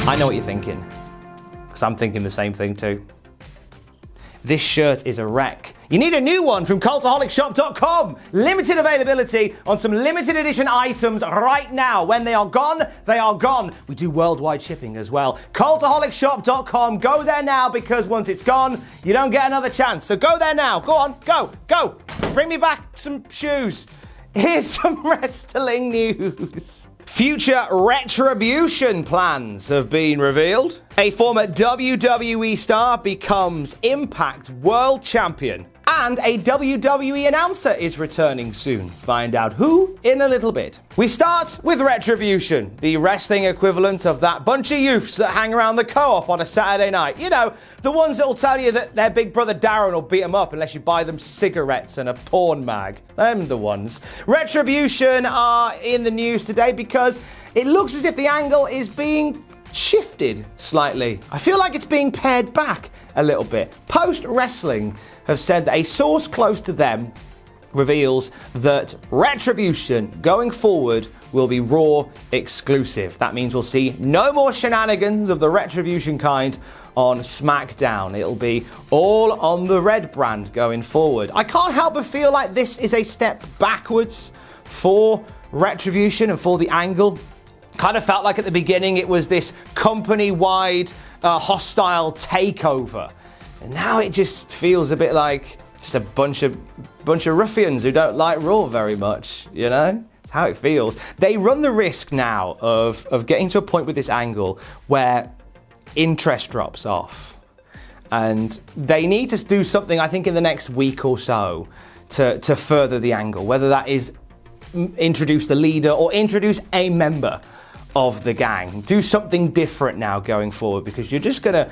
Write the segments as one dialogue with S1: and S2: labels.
S1: I know what you're thinking, because I'm thinking the same thing too. This shirt is a wreck. You need a new one from cultaholicshop.com. Limited availability on some limited edition items right now. When they are gone, they are gone. We do worldwide shipping as well. Cultaholicshop.com. Go there now, because once it's gone, you don't get another chance. So go there now. Go on, go. Bring me back some shoes. Here's some wrestling news. Future retribution plans have been revealed. A former WWE star becomes Impact World Champion. And a WWE announcer is returning soon. Find out who in a little bit. We start with Retribution, the wrestling equivalent of that bunch of youths that hang around the co-op on a Saturday night. You know, the ones that will tell you that their big brother Darren will beat them up unless you buy them cigarettes and a porn mag. Them the ones. Retribution are in the news today because it looks as if the angle is being shifted slightly. I feel like it's being pared back a little bit. Post Wrestling have said that a source close to them reveals that Retribution going forward will be Raw exclusive. That means we'll see no more shenanigans of the Retribution kind on SmackDown. It'll be all on the Red brand going forward. I can't help but feel like this is a step backwards for Retribution and for the angle. Kind of felt like at the beginning it was this company-wide hostile takeover. And now it just feels a bit like just a bunch of ruffians who don't like Raw very much, you know? It's how it feels. They run the risk now of getting to a point with this angle where interest drops off. And they need to do something, I think, in the next week or so to further the angle, whether that is introduce the leader or introduce a member of the gang. Do something different now going forward, because you're just going to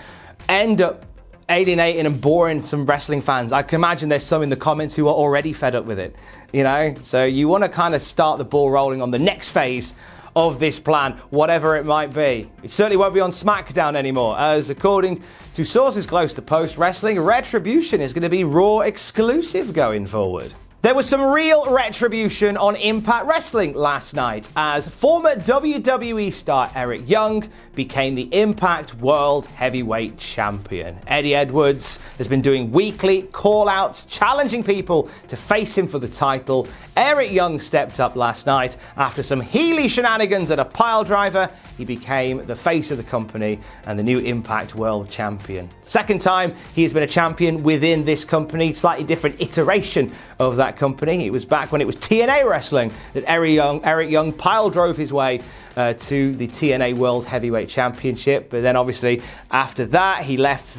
S1: end up alienating and boring some wrestling fans. I can imagine there's some in the comments who are already fed up with it, you know? So you want to kind of start the ball rolling on the next phase of this plan, whatever it might be. It certainly won't be on SmackDown anymore, as according to sources close to Post Wrestling, Retribution is going to be Raw exclusive going forward. There was some real retribution on Impact Wrestling last night as former WWE star Eric Young became the Impact World Heavyweight Champion. Eddie Edwards has been doing weekly call-outs, challenging people to face him for the title. Eric Young stepped up last night after some Healy shenanigans at a pile driver. He became the face of the company and the new Impact World Champion. Second time he has been a champion within this company, slightly different iteration of that company. It was back when it was TNA Wrestling that Eric Young pile drove his way to the TNA World Heavyweight Championship. But then obviously after that he left,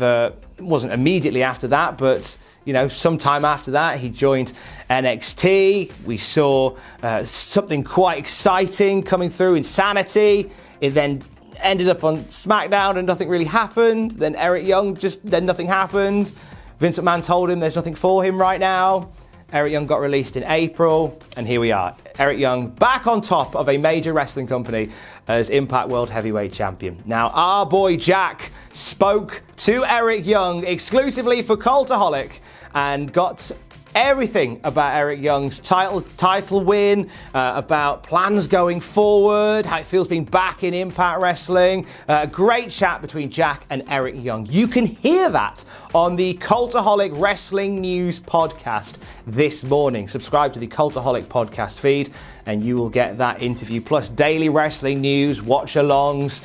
S1: wasn't immediately after that, but you know, sometime after that, he joined NXT. We saw something quite exciting coming through, Insanity. It then ended up on SmackDown and nothing really happened. Then Eric Young, then nothing happened. Vince McMahon told him there's nothing for him right now. Eric Young got released in April, and here we are. Eric Young back on top of a major wrestling company as Impact World Heavyweight Champion. Now, our boy Jack spoke to Eric Young exclusively for Cultaholic and got everything about Eric Young's title win, about plans going forward, how it feels being back in Impact Wrestling. A great chat between Jack and Eric Young. You can hear that on the Cultaholic Wrestling News podcast this morning. Subscribe to the Cultaholic podcast feed and you will get that interview, plus daily wrestling news, watch-alongs,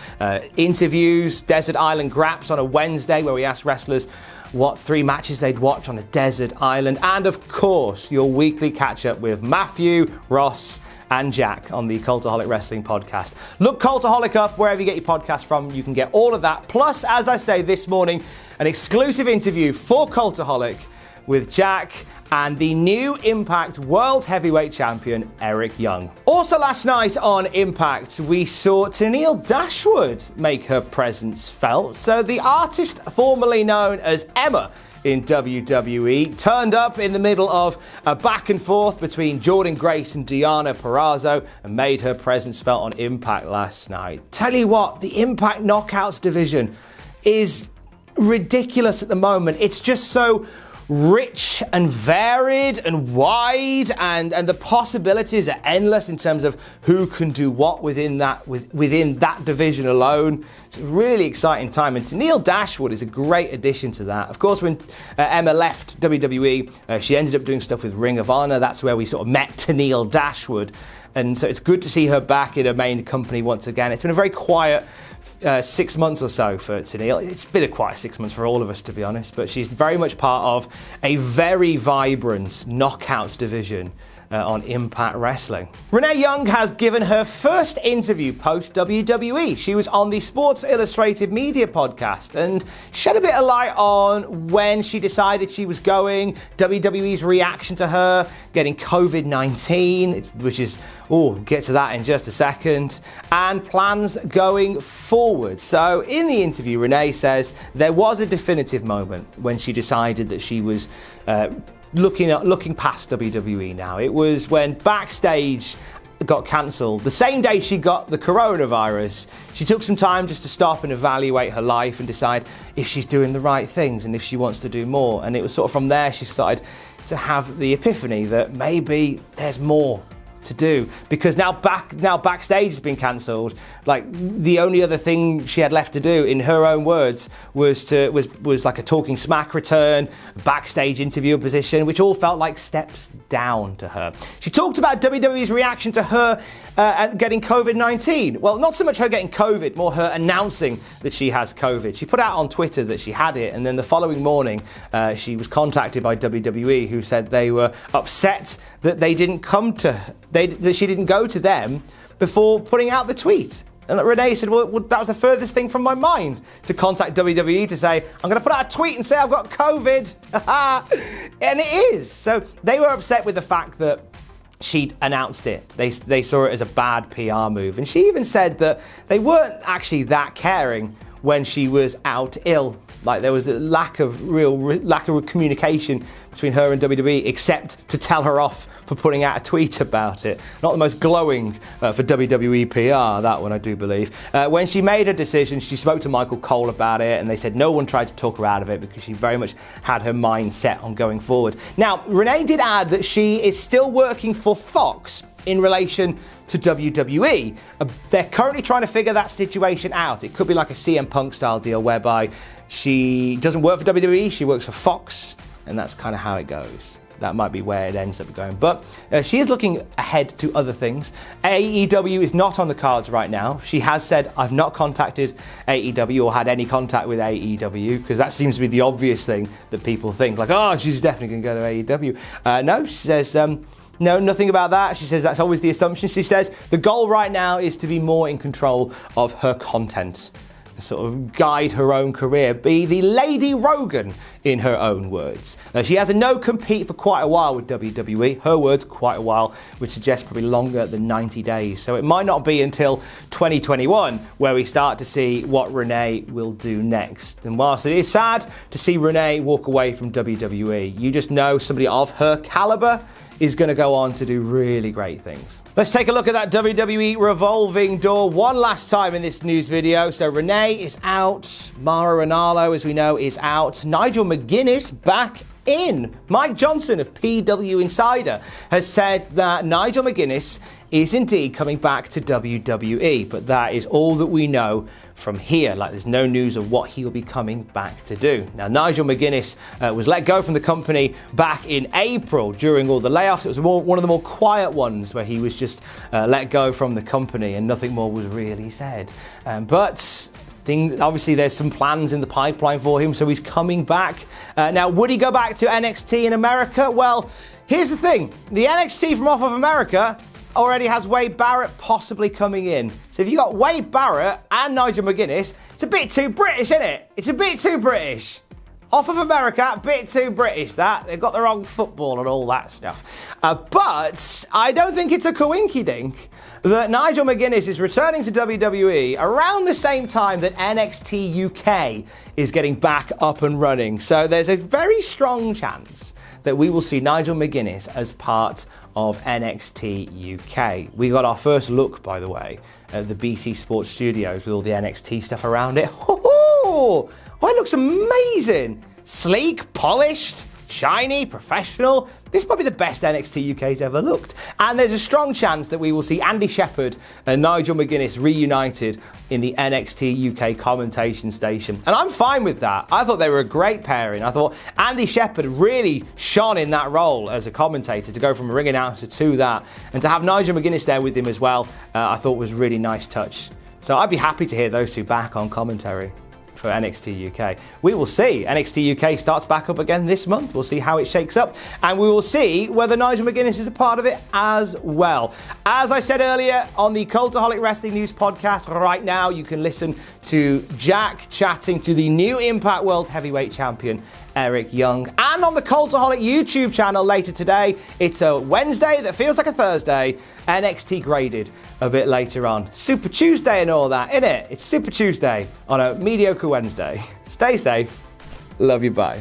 S1: interviews, Desert Island Graps on a Wednesday where we ask wrestlers what 3 matches they'd watch on a desert island, and of course your weekly catch-up with Matthew, Ross and Jack on the Cultaholic Wrestling podcast. Look Cultaholic up wherever you get your podcast from. You can get all of that, plus, as I say this morning, an exclusive interview for Cultaholic with Jack and the new Impact World Heavyweight Champion, Eric Young. Also last night on Impact, we saw Tennille Dashwood make her presence felt. So the artist formerly known as Emma in WWE turned up in the middle of a back and forth between Jordynne Grace and Deonna Purrazzo and made her presence felt on Impact last night. Tell you what, the Impact Knockouts division is ridiculous at the moment. It's just so rich and varied and wide, and the possibilities are endless in terms of who can do what within that division alone. It's a really exciting time, and Tenille Dashwood is a great addition to that. Of course, when Emma left WWE, she ended up doing stuff with Ring of Honor. That's where we sort of met Tenille Dashwood, and so it's good to see her back in her main company once again. It's been a very quiet 6 months or so for Tenille. It's been a quiet 6 months for all of us, to be honest, but she's very much part of a very vibrant knockout division on Impact Wrestling. Renee Young has given her first interview post-WWE. She was on the Sports Illustrated Media podcast and shed a bit of light on when she decided she was going, WWE's reaction to her getting COVID-19, which is, we'll get to that in just a second, and plans going forward. So in the interview, Renee says there was a definitive moment when she decided that she was looking past WWE now. It was when Backstage got cancelled. The same day she got the coronavirus, she took some time just to stop and evaluate her life and decide if she's doing the right things and if she wants to do more. And it was sort of from there she started to have the epiphany that maybe there's more to do, because now Backstage has been cancelled. Like, the only other thing she had left to do, in her own words, was like a Talking Smack return, Backstage interviewer position, which all felt like steps down to her. She talked about WWE's reaction to her getting COVID-19. Well, not so much her getting COVID, more her announcing that she has COVID. She put out on Twitter that she had it, and then the following morning she was contacted by WWE, who said they were upset that they didn't come to that she didn't go to them before putting out the tweet. And Renee said, well, that was the furthest thing from my mind, to contact WWE to say, I'm going to put out a tweet and say I've got COVID. And it is. So they were upset with the fact that she'd announced it. They saw it as a bad PR move. And she even said that they weren't actually that caring when she was out ill. Like, there was a lack of communication between her and WWE, except to tell her off for putting out a tweet about it. Not the most glowing for WWE PR, that one, I do believe. When she made her decision, she spoke to Michael Cole about it, and they said no one tried to talk her out of it because she very much had her mind set on going forward. Now, Renee did add that she is still working for Fox in relation to WWE. They're currently trying to figure that situation out. It could be like a CM Punk style deal whereby she doesn't work for WWE, she works for Fox, and that's kind of how it goes. That might be where it ends up going. But she is looking ahead to other things. AEW is not on the cards right now. She has said, I've not contacted AEW or had any contact with AEW, because that seems to be the obvious thing that people think. Like, oh, she's definitely going to go to AEW. No, she says, no, nothing about that. She says that's always the assumption. She says the goal right now is to be more in control of her content, sort of guide her own career, be the Lady Rogan in her own words. She has a no-compete for quite a while with WWE. Her words, quite a while, which suggests probably longer than 90 days. So it might not be until 2021 where we start to see what Renee will do next. And whilst it is sad to see Renee walk away from WWE, you just know somebody of her caliber is going to go on to do really great things. Let's take a look at that WWE revolving door one last time in this news video. So Renee is out. Mara Ranallo, as we know, is out. Nigel McGuinness back in. Mike Johnson of PW Insider has said that Nigel McGuinness is indeed coming back to WWE, but that is all that we know from here. Like, there's no news of what he will be coming back to do. Now, Nigel McGuinness was let go from the company back in April during all the layoffs. It was one of the more quiet ones where he was just let go from the company and nothing more was really said. But obviously there's some plans in the pipeline for him, so he's coming back. Now, would he go back to NXT in America? Well, here's the thing. The NXT from off of America already has Wade Barrett possibly coming in. So if you got Wade Barrett and Nigel McGuinness, it's a bit too British, isn't it? It's a bit too British. Off of America, a bit too British, that. They've got their own football and all that stuff. But I don't think it's a coinkydink that Nigel McGuinness is returning to WWE around the same time that NXT UK is getting back up and running. So there's a very strong chance that we will see Nigel McGuinness as part of NXT UK. We got our first look, by the way, at the BT Sports Studios with all the NXT stuff around it. Oh, it looks amazing. Sleek, polished, shiny, professional. This might be the best NXT UK's ever looked. And there's a strong chance that we will see Andy Shepherd and Nigel McGuinness reunited in the NXT UK commentation station. And I'm fine with that. I thought they were a great pairing. I thought Andy Shepherd really shone in that role as a commentator, to go from a ring announcer to that. And to have Nigel McGuinness there with him as well, I thought was a really nice touch. So I'd be happy to hear those two back on commentary for NXT UK. We will see. NXT UK starts back up again this month. We'll see how it shakes up, and we will see whether Nigel McGuinness is a part of it as well. As I said earlier, on the Cultaholic Wrestling News podcast right now, you can listen to Jack chatting to the new Impact World Heavyweight Champion Eric Young, and on the Cultaholic YouTube channel later today. It's a Wednesday that feels like a Thursday. NXT graded a bit later on. Super Tuesday and all that, innit? It's Super Tuesday on a mediocre Wednesday. Stay safe. Love you, bye.